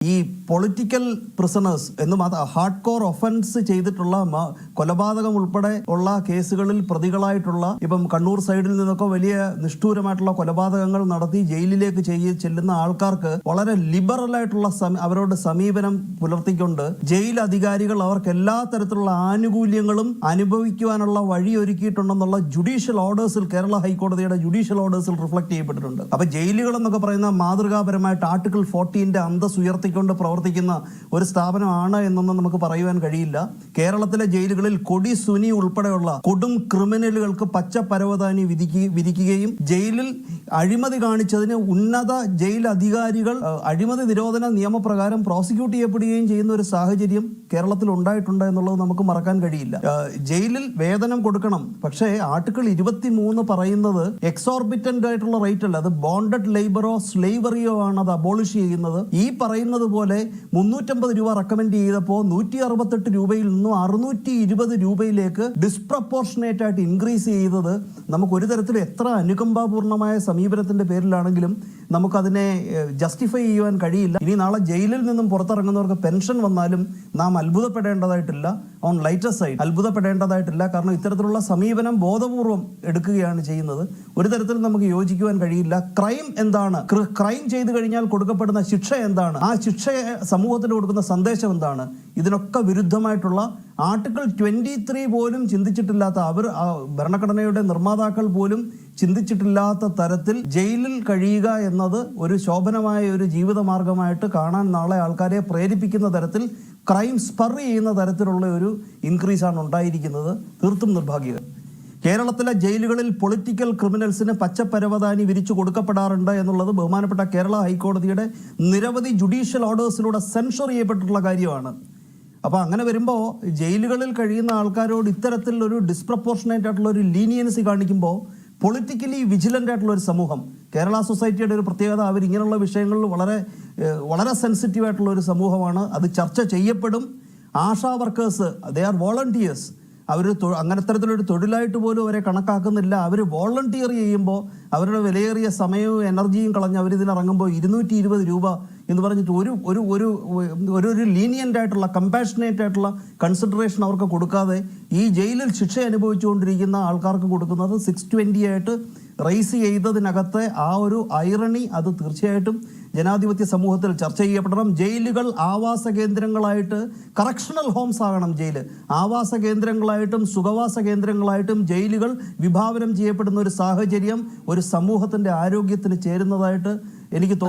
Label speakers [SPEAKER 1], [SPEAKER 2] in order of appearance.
[SPEAKER 1] ഈ political prisoners എന്നും അത് ഹാർഡ് കോർ ഒഫൻസ് ചെയ്തിട്ടുള്ള കൊലപാതകം ഉൾപ്പെടെ ഉള്ള കേസുകളിൽ പ്രതികളായിട്ടുള്ള ഇപ്പം കണ്ണൂർ സൈഡിൽ നിന്നൊക്കെ വലിയ നിഷ്ഠൂരമായിട്ടുള്ള കൊലപാതകങ്ങൾ നടത്തി ജയിലിലേക്ക് ചെല്ലുന്ന ആൾക്കാർക്ക് വളരെ ലിബറൽ ആയിട്ടുള്ള അവരോട് സമീപനം പുലർത്തിക്കൊണ്ട് ജയിൽ അധികാരികൾ അവർക്ക് എല്ലാ തരത്തിലുള്ള ആനുകൂല്യങ്ങളും അനുഭവിക്കുവാനുള്ള വഴി ഒരുക്കിയിട്ടുണ്ടെന്നുള്ള ജുഡീഷ്യൽ ഓർഡേഴ്സിൽ കേരള ഹൈക്കോടതിയുടെ ജുഡീഷ്യൽ ഓർഡേഴ്സിൽ റിഫ്ലക്ട് ചെയ്യപ്പെട്ടിട്ടുണ്ട്. അപ്പൊ ജയിലുകൾ എന്നൊക്കെ പറയുന്ന മാതൃകാപരമായിട്ട് ആർട്ടിക്കിൾ 14 അന്തസ് ഉയർത്തിക്കൊണ്ട് പ്രവർത്തിക്കുന്ന ഒരു സ്ഥാപനമാണ് എന്നൊന്നും നമുക്ക് പറയുവാൻ കഴിയില്ല. കേരളത്തിലെ ജയിലുകളിൽ കൊടി സുനി ഉൾപ്പെടെയുള്ള കൊടും ക്രിമിനലുകൾക്ക് പച്ച പരവതാനി വിധിക്കുകയും ജയിലിൽ അഴിമതി കാണിച്ചതിന് ഉന്നത ജയിൽ അധികാരികൾ അഴിമതി നിരോധന നിയമപ്രകാരം പ്രോസിക്യൂട്ട് ചെയ്യപ്പെടുകയും ചെയ്യുന്ന ഒരു സാഹചര്യം കേരളത്തിൽ ഉണ്ടായിട്ടുണ്ട് എന്നുള്ളത് നമുക്ക് മറക്കാൻ കഴിയില്ല. ജയിലിൽ വേതനം കൊടുക്കണം, പക്ഷേ ആർട്ടിക്കിൾ 23 പറയുന്നത് എക്സോർബിറ്റന്റ് ആയിട്ടുള്ള റേറ്റ് അല്ല, അത് ബോണ്ടഡ് ലേബറോ സ്ലേവറിയോ ആണ് അത് അബോളിഷ് ചെയ്യുന്നത്. ഈ പറയുന്നത് പോലെ 350 രൂപ റെക്കമെൻഡ് ചെയ്തപ്പോൾ 168 രൂപയിൽ നിന്നും 620 രൂപയിലേക്ക് ഡിസ്പ്രപ്പോർഷനേറ്റ് ആയിട്ട് ഇൻക്രീസ് ചെയ്തത് നമുക്ക് ഒരു തരത്തിൽ എത്ര അനുകമ്പാപൂർണമായ സമീപനത്തിന്റെ പേരിലാണെങ്കിലും നമുക്കതിനെ ജസ്റ്റിഫൈ ചെയ്യുവാൻ കഴിയില്ല. ഇനി നാളെ ജയിലിൽ നിന്നും പുറത്തിറങ്ങുന്നവർക്ക് പെൻഷൻ വന്നാലും നാം അത്ഭുതപ്പെടേണ്ടതായിട്ടില്ല. ഓൺ ലൈറ്റർ സൈഡ് അത്ഭുതപ്പെടേണ്ടതായിട്ടില്ല. കാരണം ഇത്തരത്തിലുള്ള സമീപനം ബോധപൂർവം എടുക്കുകയാണ് ചെയ്യുന്നത്. ഒരു തരത്തിലും നമുക്ക് യോജിക്കുവാൻ കഴിയില്ല. ക്രൈം എന്താണ്, ക്രൈം ചെയ്തു കഴിഞ്ഞാൽ കൊടുക്കപ്പെടുന്ന ശിക്ഷ എന്താണ്, ആ ശിക്ഷ സമൂഹത്തിന് കൊടുക്കുന്ന സന്ദേശം എന്താണ്, ഇതിനൊക്കെ വിരുദ്ധമായിട്ടുള്ള ആർട്ടിക്കിൾ 23 പോലും ചിന്തിച്ചിട്ടില്ലാത്ത ഭരണഘടനയുടെ നിർമ്മാതാക്കൾ പോലും ചിന്തിച്ചിട്ടില്ലാത്ത തരത്തിൽ ജയിലിൽ കഴിയുക എന്നത് ഒരു ശോഭനമായ ഒരു ജീവിതമാർഗമായിട്ട് കാണാൻ നാളെ ആൾക്കാരെ പ്രേരിപ്പിക്കുന്ന തരത്തിൽ ക്രൈം സ്പർ ചെയ്യുന്ന തരത്തിലുള്ള ഒരു ഇൻക്രീസാണ് ഉണ്ടായിരിക്കുന്നത്. തീർത്തും നിർഭാഗ്യകരം. കേരളത്തിലെ ജയിലുകളിൽ പൊളിറ്റിക്കൽ ക്രിമിനൽസിന് പച്ചപ്പരവതാനി വിരിച്ചു കൊടുക്കപ്പെടാറുണ്ട് എന്നുള്ളത് ബഹുമാനപ്പെട്ട കേരള ഹൈക്കോടതിയുടെ നിരവധി ജുഡീഷ്യൽ ഓർഡേഴ്സിലൂടെ സെൻഷർ ചെയ്യപ്പെട്ടിട്ടുള്ള കാര്യമാണ്. അപ്പോൾ അങ്ങനെ വരുമ്പോൾ ജയിലുകളിൽ കഴിയുന്ന ആൾക്കാരോട് ഇത്തരത്തിൽ ഒരു ഡിസ്പ്രപ്പോർഷനേറ്റ് ആയിട്ടുള്ള ഒരു ലീനിയൻസി കാണിക്കുമ്പോൾ പൊളിറ്റിക്കലി വിജിലൻ്റ് ആയിട്ടുള്ള ഒരു സമൂഹം, കേരള സൊസൈറ്റിയുടെ ഒരു പ്രത്യേകത, അവർ ഇങ്ങനെയുള്ള വിഷയങ്ങളിൽ വളരെ സെൻസിറ്റീവ് ആയിട്ടുള്ള ഒരു സമൂഹമാണ്. അത് ചർച്ച ചെയ്യപ്പെടും. ASHA workers, they are volunteers. അവർ അങ്ങനെ തരത്തിലൊരു തൊഴിലായിട്ട് പോലും അവരെ കണക്കാക്കുന്നില്ല. അവർ വോളണ്ടിയർ ചെയ്യുമ്പോൾ അവരുടെ വിലയേറിയ സമയവും എനർജിയും കളഞ്ഞ് അവരിതിനിറങ്ങുമ്പോൾ 220 രൂപ എന്ന് പറഞ്ഞിട്ട് ഒരു ലീനിയൻ്റ് ആയിട്ടുള്ള കമ്പാഷനേറ്റ് ആയിട്ടുള്ള കൺസിഡറേഷൻ അവർക്ക് കൊടുക്കാതെ ഈ ജയിലിൽ ശിക്ഷ അനുഭവിച്ചുകൊണ്ടിരിക്കുന്ന ആൾക്കാർക്ക് കൊടുക്കുന്നത് 620 ആയിട്ട് റൈസ് ചെയ്തതിനകത്തെ ആ ഒരു ഐറണി അത് തീർച്ചയായിട്ടും ജനാധിപത്യ സമൂഹത്തിൽ ചർച്ച ചെയ്യപ്പെടണം. ജയിലുകൾ ആവാസ കേന്ദ്രങ്ങളായിട്ട്, കറക്ഷണൽ ഹോംസ് ആകണം ജയില്, ആവാസ കേന്ദ്രങ്ങളായിട്ടും സുഖവാസ കേന്ദ്രങ്ങളായിട്ടും ജയിലുകൾ വിഭാവനം ചെയ്യപ്പെടുന്ന ഒരു സാഹചര്യം ഒരു സമൂഹത്തിൻ്റെ ആരോഗ്യത്തിന് ചേരുന്നതായിട്ട് എനിക്ക് തോന്നുന്നു.